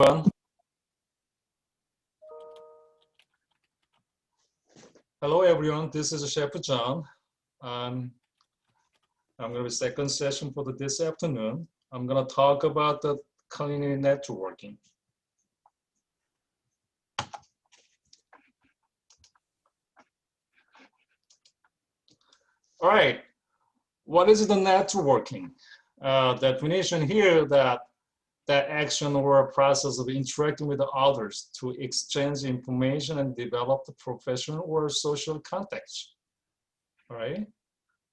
everyone. Hello, everyone. This is Chef John. I'm going to be second session for this afternoon. I'm going to talk about the culinary networking. All right. What is the networking? Definition here that action or a process of interacting with others to exchange information and develop the professional or social contacts. All right.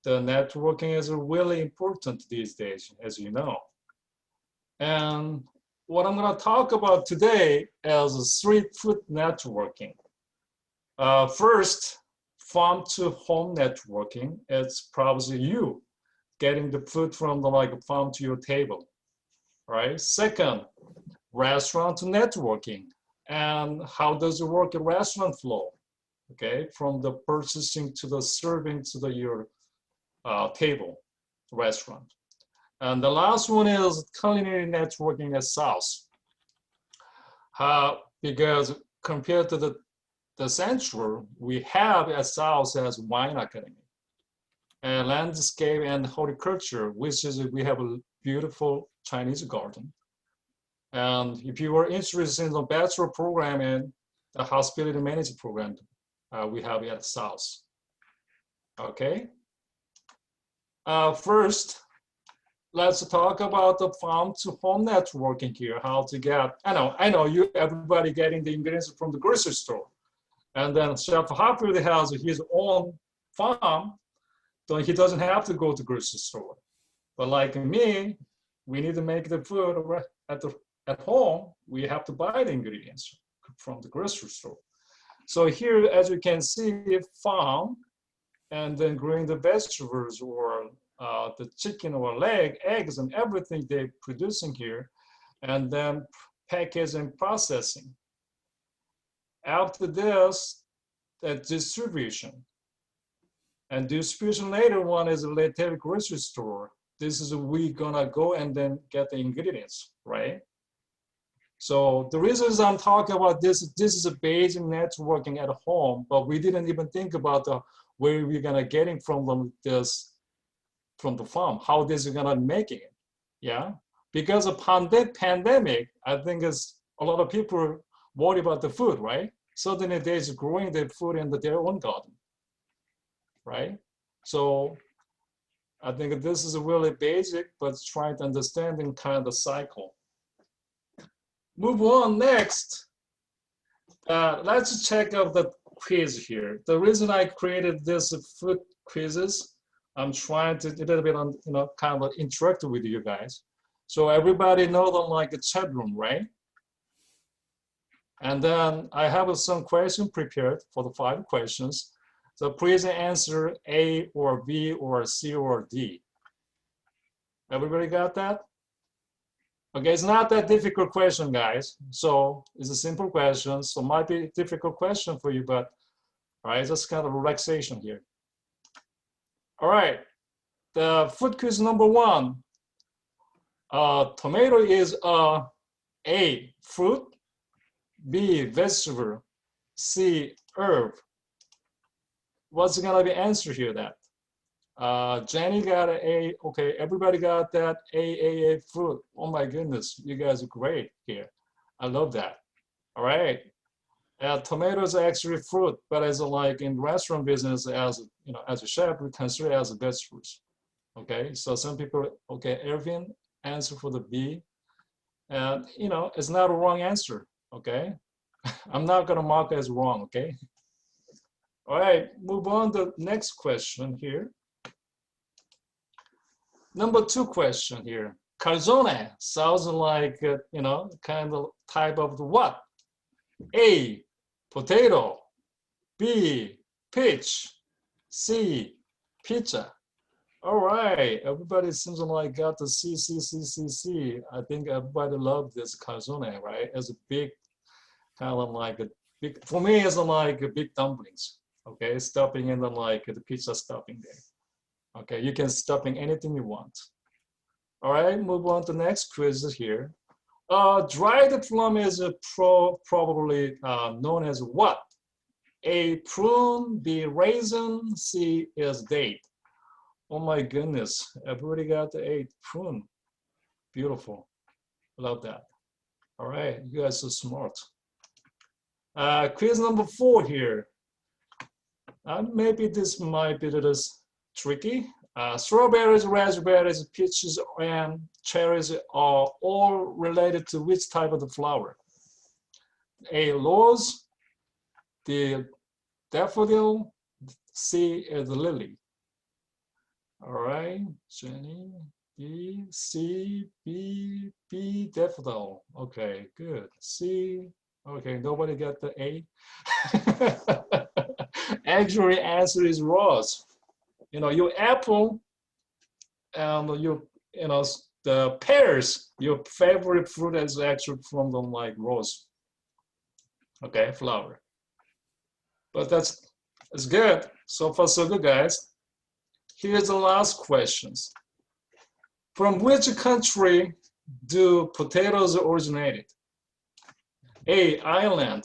The networking is really important these days, as you know. And what I'm going to talk about today is street food networking. First, farm to home networking. It's probably you getting the food from the farm to your table. Right. Second, restaurant networking. And how does it work at restaurant flow? Okay, from the purchasing to the serving to your table, restaurant. And the last one is culinary networking at South. Because compared to the Central, we have at South as Wine Academy. And landscape and horticulture, which is we have a beautiful Chinese garden. And if you are interested in the bachelor program and the hospitality management program, we have it at South. Okay. First, let's talk about the farm to home networking here. How to get? I know you. Everybody getting the ingredients from the grocery store, and then Chef Harfield has his own farm, so he doesn't have to go to grocery store. But like me, we need to make the food at home. We have to buy the ingredients from the grocery store. So here, as you can see, farm, and then growing the vegetables or the chicken or eggs and everything they're producing here, and then packaging and processing. After this, the distribution. And distribution later one is a retail grocery store. This is we gonna go and then get the ingredients, right? So the reasons I'm talking about this is a basic networking at home, but we didn't even think about where we're gonna get it from from the farm, how this is gonna make it, yeah? Because of pandemic, I think it's a lot of people worry about the food, right? Suddenly they're growing their food in their own garden, right? So I think this is really basic, but trying to understand in kind of the cycle. Move on next. Let's check out the quiz here. The reason I created this food quizzes, I'm trying to a little bit on kind of interact with you guys. So everybody know them like a chat room, right? And then I have some questions prepared for the 5 questions. So please answer A or B or C or D. Everybody got that? Okay, it's not that difficult question, guys. So it's a simple question. So it might be a difficult question for you, but all right, just kind of relaxation here. All right, the food quiz number 1. Tomato is A, fruit, B, vegetable, C, herb. What's gonna be answer here that? Jenny got an A. Okay, everybody got that A, fruit. Oh my goodness, you guys are great here. I love that. All right. Tomatoes are actually fruit, but as like in restaurant business, as as a chef, we consider it as vegetables. Okay, so some people, okay, Ervin answer for the B, and it's not a wrong answer. Okay, I'm not gonna mark it as wrong. Okay. All right, move on to the next question here. Number 2 question here. Calzone sounds like, kind of type of the what? A, potato. B, peach. C, pizza. All right, everybody seems like got the C. I think everybody loves this calzone, right? It's a big, kind of like a big, for me, it's like a big dumplings. Okay, stuffing in the pizza stuffing there. Okay, you can stuffing anything you want. All right, move on to the next quiz here. Dried plum is probably known as what? A, prune, B, raisin, C is date. Oh my goodness, everybody got the A, prune. Beautiful, love that. All right, you guys are smart. Quiz number 4 here. Maybe this might be a little tricky. Strawberries, raspberries, peaches, and cherries are all related to which type of the flower? A, rose, the daffodil, C is lily. All right, Jenny, B, C, B, B, daffodil. Okay, good. C, okay, nobody got the A. Actually, answer is rose. You know, your apple and you know, the pears, your favorite fruit is actually from the like rose. Okay, flower. But that's good. So far, so good, guys. Here's the last questions. From which country do potatoes originate? A, Ireland,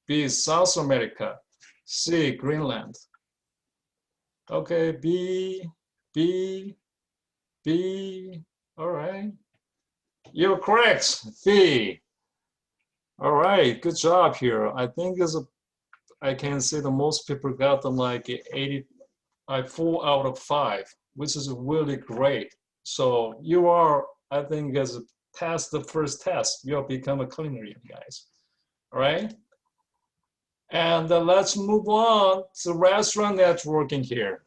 B, South America, C, Greenland. Okay, B, B, B, all right. You're correct, B. All right, good job here. I think I can say the most people got them like 4 out of 5, which is really great. So you are, I think, as passed the first test, you'll become a culinary, guys. All right. And let's move on to restaurant networking here.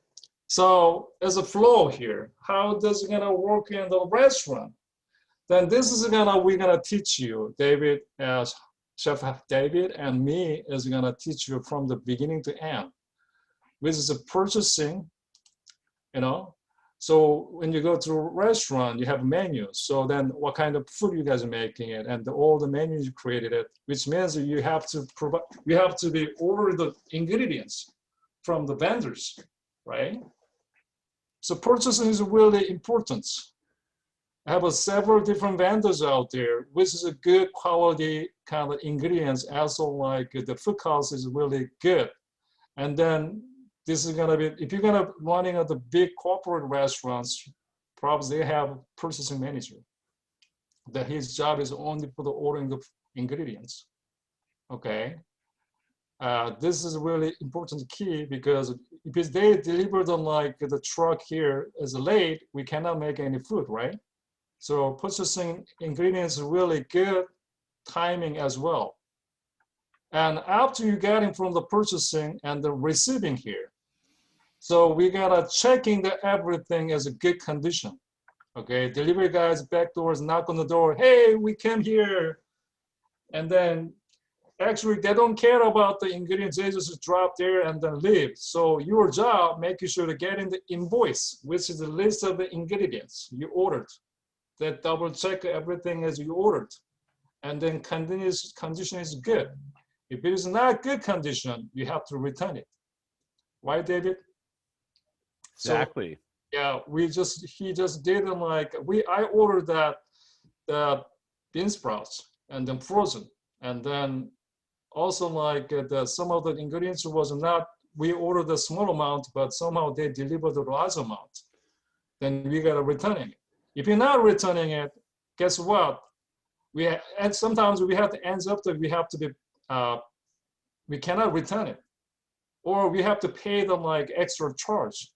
So as a flow here, how does it gonna work in the restaurant? Then this is we're gonna teach you, David, as Chef David and me is gonna teach you from the beginning to end, which is the purchasing, you know. So when you go to a restaurant, you have menus. So then what kind of food you guys are making it, and all the menus you created it, which means that you have to provide, you have to be order the ingredients from the vendors, right? So purchasing is really important. I have several different vendors out there, which is a good quality kind of ingredients. Also, like the food cost is really good, and then this is gonna be, if you're gonna running at the big corporate restaurants, probably they have purchasing manager that his job is only for the ordering the ingredients. Okay, this is really important key, because if they deliver them like the truck here is late, we cannot make any food, right? So purchasing ingredients is really good timing as well. And after you getting from the purchasing and the receiving here, so we gotta checking that everything is a good condition. Okay, delivery guys, back doors, knock on the door. Hey, we came here, and then actually they don't care about the ingredients. They just drop there and then leave. So your job, making sure to get in the invoice, which is the list of the ingredients you ordered. That double check everything as you ordered, and then condition is good. If it is not good condition, you have to return it. Right, David? Exactly. So, yeah, he just did them like I ordered the bean sprouts and then frozen, and then also like some of the ingredients was not, we ordered a small amount, but somehow they delivered the large amount. Then we gotta return it. If you're not returning it, guess what? And sometimes we have to end up that we have to be we cannot return it, or we have to pay them like extra charge.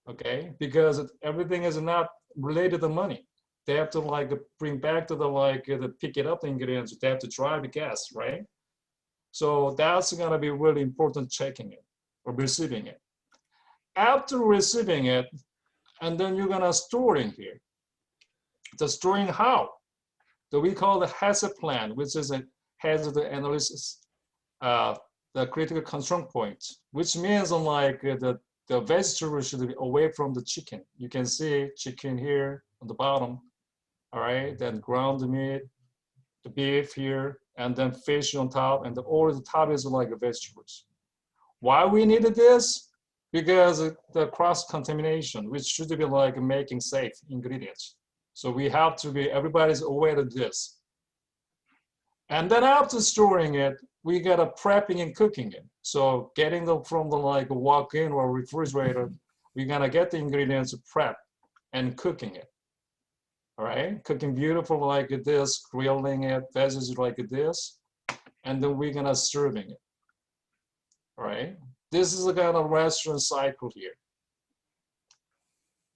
Okay, because everything is not related to money. They have to like bring back to the pick it up the ingredients. They have to drive the gas, right? So that's gonna be really important, checking it or receiving it. After receiving it, and then you're gonna store in here. The storing how? So we call the hazard plan, which is a hazard analysis, the critical control point, which means like the vegetable should be away from the chicken. You can see chicken here on the bottom, all right? Then ground meat, the beef here, and then fish on top, and all the top is like vegetables. Why we needed this? Because the cross-contamination, which should be like making safe ingredients. So we have to be, everybody's aware of this. And then after storing it, we got a prepping and cooking it. So getting them from the like walk-in or refrigerator, we're gonna get the ingredients prep and cooking it. All right, cooking beautiful like this, grilling it, veggies like this, and then we're gonna serving it. All right, this is the kind of restaurant cycle here.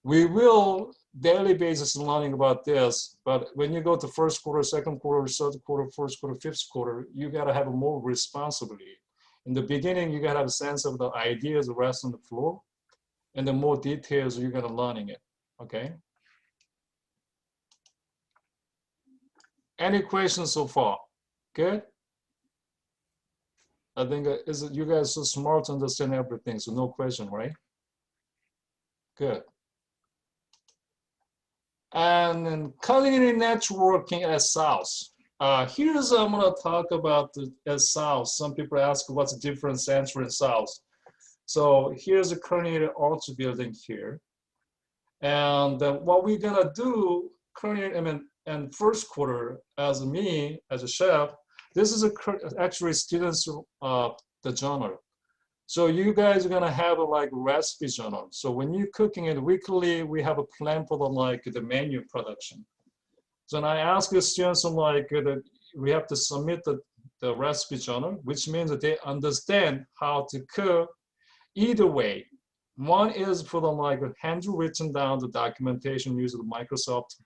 We will daily basis learning about this, but when you go to first quarter, second quarter, third quarter, fourth quarter, fifth quarter, you gotta have more responsibility. In the beginning, you gotta have a sense of the ideas, the rest on the floor, and the more details you're gonna learning it, okay? Any questions so far? Good? I think you guys so smart to understand everything, so no question, right? Good. And then culinary networking at South. Here's I'm gonna talk about at South. Some people ask what's the difference Central and South. So here's a culinary arts building here. And what we're gonna do, and first quarter, as me, as a chef, this is actually students the journal. So you guys are gonna have a like recipe journal. So when you're cooking it weekly, we have a plan for the menu production. So then I ask the students like we have to submit the recipe journal, which means that they understand how to cook either way. One is for them like handwritten down the documentation using the Microsoft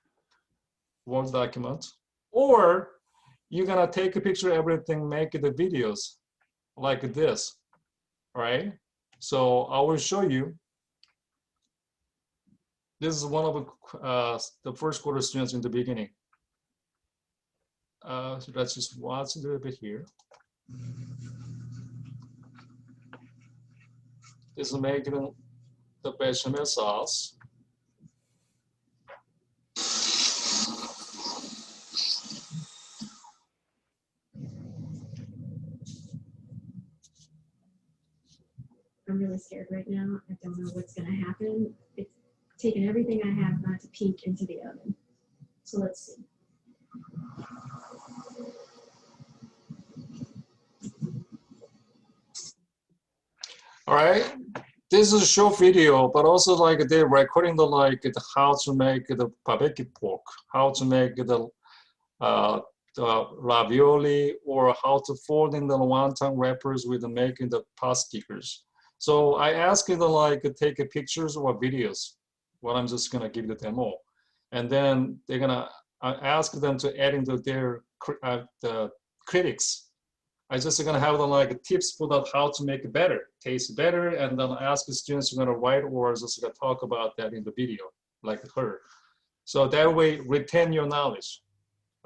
Word document, or you're gonna take a picture of everything, make the videos like this, right? So I will show you. This is one of the first quarter students in the beginning. So let's just watch a little bit here. This is making the bechamel sauce. I'm really scared right now. I don't know what's going to happen. It's taken everything I have not to peek into the oven. So let's see. All right. This is a short video, but also like they're recording the how to make the barbecue pork, how to make the ravioli, or how to fold in the wonton wrappers with making the pot stickers. So I ask you to take pictures or videos. Well, I'm just gonna give the demo, and then they're gonna ask them to add into their the critics. I just gonna have them tips for that how to make it better, taste better, and then ask the students to gonna write or just gonna talk about that in the video, like her. So that way, retain your knowledge.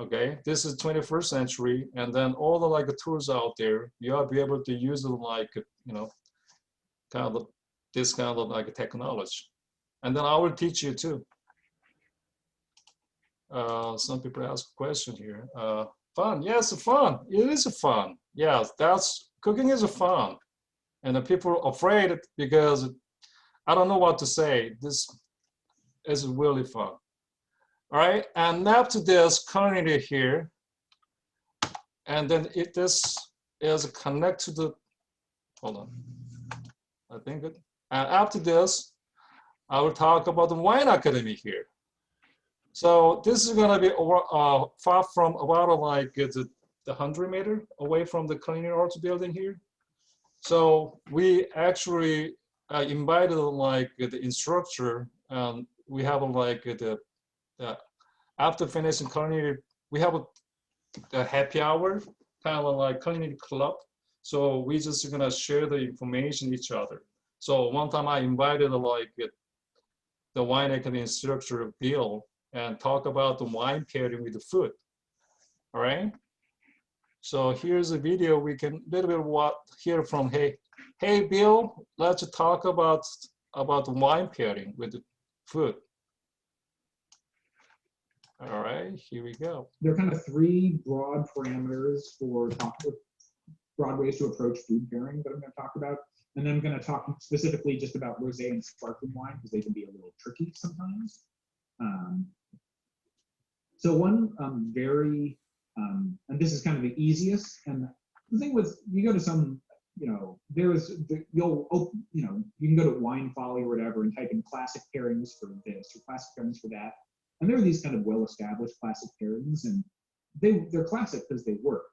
Okay, this is 21st century, and then all the tools out there, you'll be able to use them kind of this kind of technology, and then I will teach you too. Some people ask a question here. Fun, yes, fun. It is fun. Yes, cooking is fun, and the people are afraid because I don't know what to say. This is really fun. All right, and after this culinary here, and then this is connect to the. Hold on, I think it. And after this, I will talk about the wine academy here. So this is gonna be far from about the 100-meter away from the Culinary Arts building here. So we actually invited the instructor. We have after finishing culinary, we have a happy hour, kind of culinary club. So we just gonna share the information each other. So one time I invited the wine academy instructor Bill and talk about the wine pairing with the food. All right. So here's a video we can little bit hear from. Hey Bill, let's talk about the wine pairing with the food. All right, here we go. There are kind of three broad parameters for broad ways to approach food pairing that I'm going to talk about. And then I'm going to talk specifically just about rosé and sparkling wine because they can be a little tricky sometimes. So one very And this is kind of the easiest. And the thing with, you go to some, you can go to Wine Folly or whatever and type in classic pairings for this or classic pairings for that. And there are these kind of well-established classic pairings, and they're classic because they work.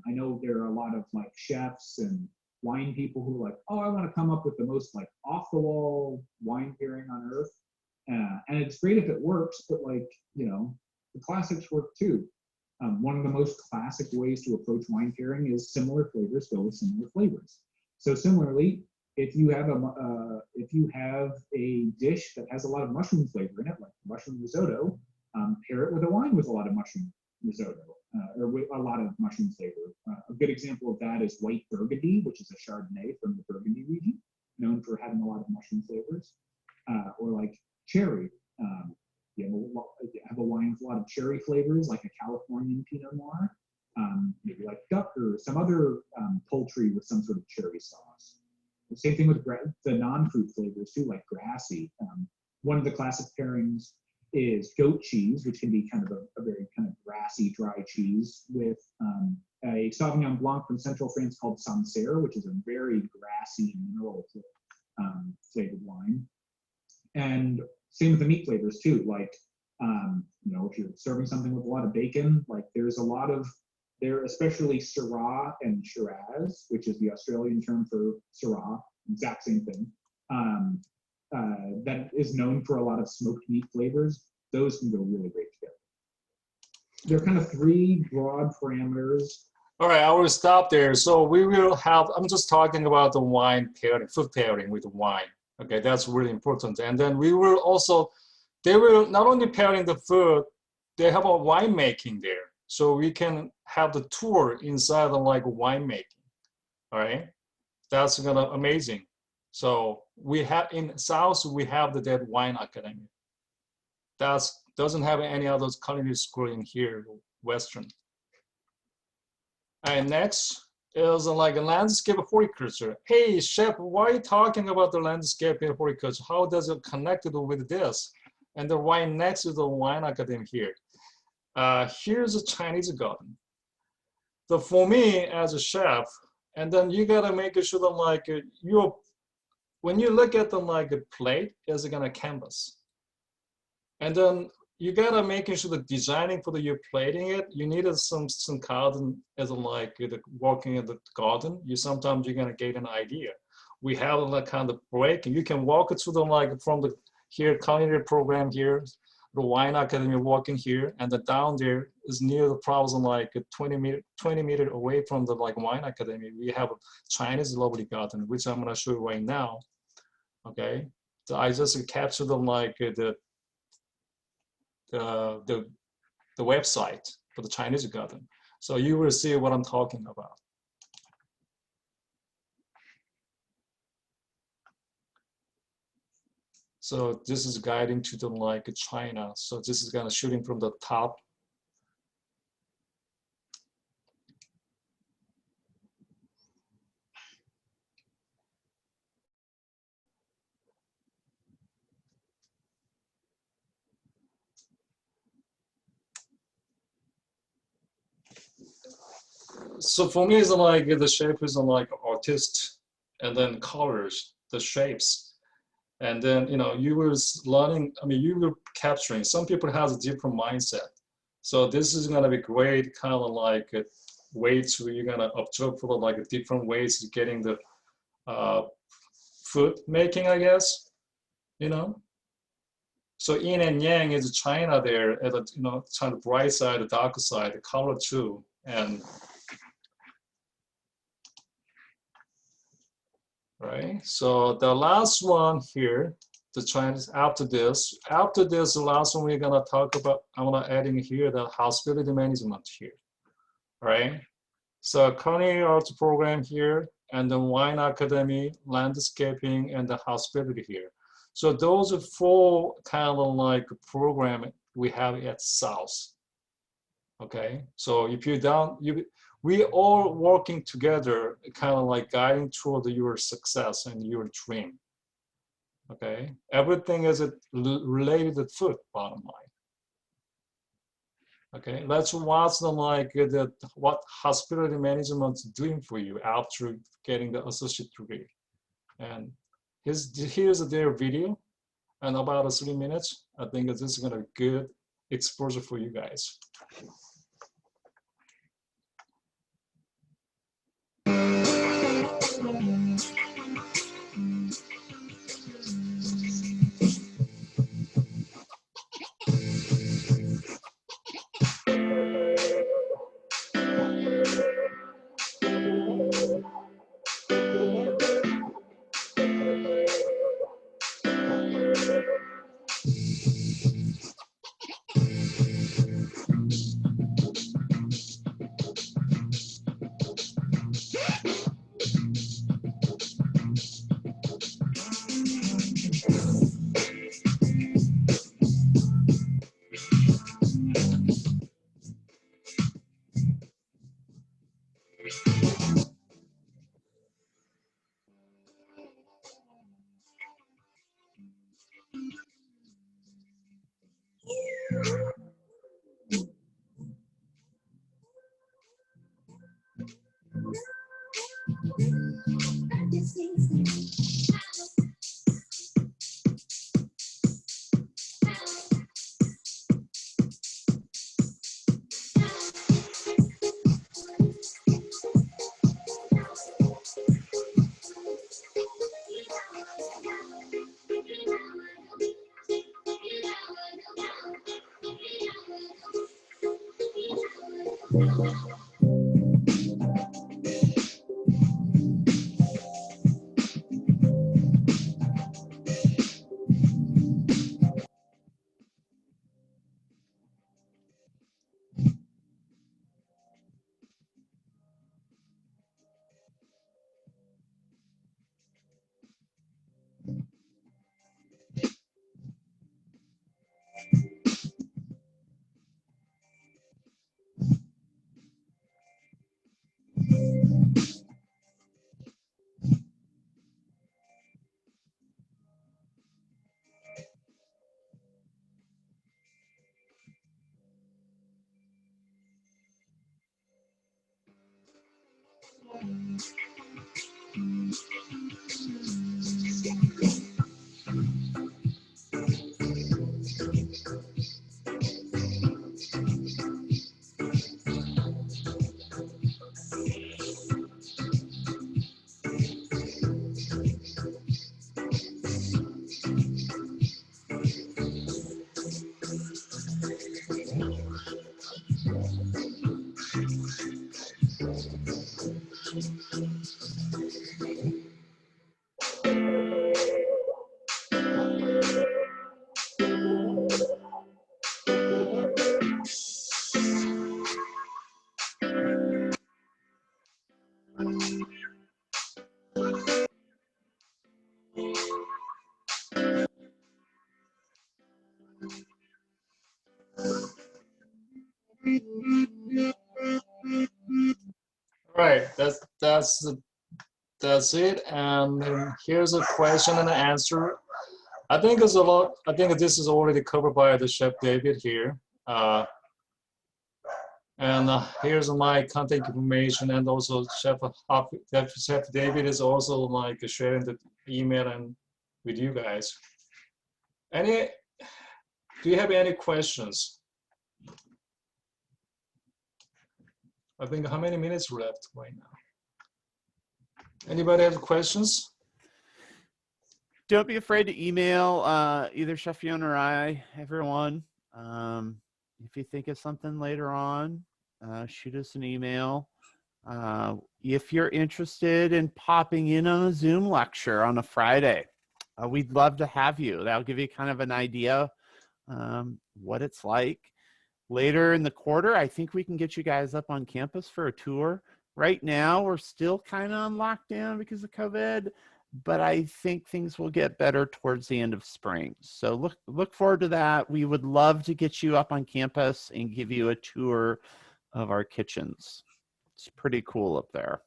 I know there are a lot of like chefs and wine people who are like, oh, I want to come up with the most like off-the-wall wine pairing on earth. And it's great if it works, but like, the classics work too. One of the most classic ways to approach wine pairing is similar flavors go with similar flavors. So similarly, if you have a dish that has a lot of mushroom flavor in it, like mushroom risotto, pair it with a wine with a lot of mushroom risotto, or with a lot of mushroom flavor. A good example of that is white Burgundy, which is a Chardonnay from the Burgundy region, known for having a lot of mushroom flavors, or like cherry. You have a wine with a lot of cherry flavors, like a Californian Pinot Noir, maybe like duck or some other poultry with some sort of cherry sauce. The same thing with the non-fruit flavors too, like grassy. One of the classic pairings is goat cheese, which can be kind of a very kind of grassy, dry cheese with a Sauvignon Blanc from Central France called Sancerre, which is a very grassy, mineral flavored wine. And same with the meat flavors too. Like, if you're serving something with a lot of bacon, like there's a lot of, especially Syrah and Shiraz, which is the Australian term for Syrah, exact same thing, that is known for a lot of smoked meat flavors. Those can go really great together. There are kind of three broad parameters. All right, I will stop there. So we will have, I'm just talking about the wine pairing, food pairing with wine. Okay, that's really important. And then we will also, they will not only pairing the food, they have a winemaking there. So we can have the tour inside of like winemaking, all right? That's gonna amazing. So we have, in South, we have the Dead Wine Academy. That's doesn't have any other culinary school in here, Western. And next is like a landscape horticulture. Hey, chef, why are you talking about the landscape horticulture? How does it connect with this? And the wine next is the wine academy here. Here's a Chinese garden. So for me as a chef, and then you gotta make sure that like when you look at the like a plate, is gonna canvas. And then you gotta make sure the designing for the you're plating it. You needed some garden as like walking in the garden. Sometimes you're gonna get an idea. We have like kind of break, and you can walk to the like from the here culinary program here, the wine academy walking here, and the down there is near the problem like 20 meter away from the like wine academy. We have a Chinese lovely garden, which I'm gonna show you right now. Okay, so I just captured them like the website for the Chinese garden. So you will see what I'm talking about. So this is guiding to the like China. So this is kind of shooting from the top. So for me, it's like the shape is like artist, and then colors, the shapes, and then you were learning. I mean, you were capturing. Some people has a different mindset, so this is gonna be great, kind of like a way to you're gonna observe for like different ways of getting the food making, I guess, So yin and yang is China there at the kind of bright side, the dark side, the color too, and. Right, so the last one here, the Chinese, after this, the last one we're gonna talk about, I'm gonna add in here the hospitality management here, right? So culinary arts program here, and the wine academy, landscaping, and the hospitality here. So those are four kind of like program we have at South, okay? So if you don't, we all working together, kind of like guiding toward your success and your dream. Okay, everything is related to food, bottom line. Okay, let's watch the what hospitality management is doing for you after getting the associate degree. And here's their video, and about 3 minutes. I think this is gonna be good exposure for you guys. Right, that's it. And then here's a question and an answer. I think it's a lot. I think this is already covered by the Chef David here. And here's my contact information, and also Chef David is also like sharing the email and with you guys. Do you have any questions? I think how many minutes left right now? Anybody have questions? Don't be afraid to email either Chef Yun or I, everyone. If you think of something later on, shoot us an email. If you're interested in popping in on a Zoom lecture on a Friday, we'd love to have you. That'll give you kind of an idea what it's like. Later in the quarter, I think we can get you guys up on campus for a tour. Right now, we're still kind of on lockdown because of COVID, but I think things will get better towards the end of spring. So look forward to that. We would love to get you up on campus and give you a tour of our kitchens. It's pretty cool up there.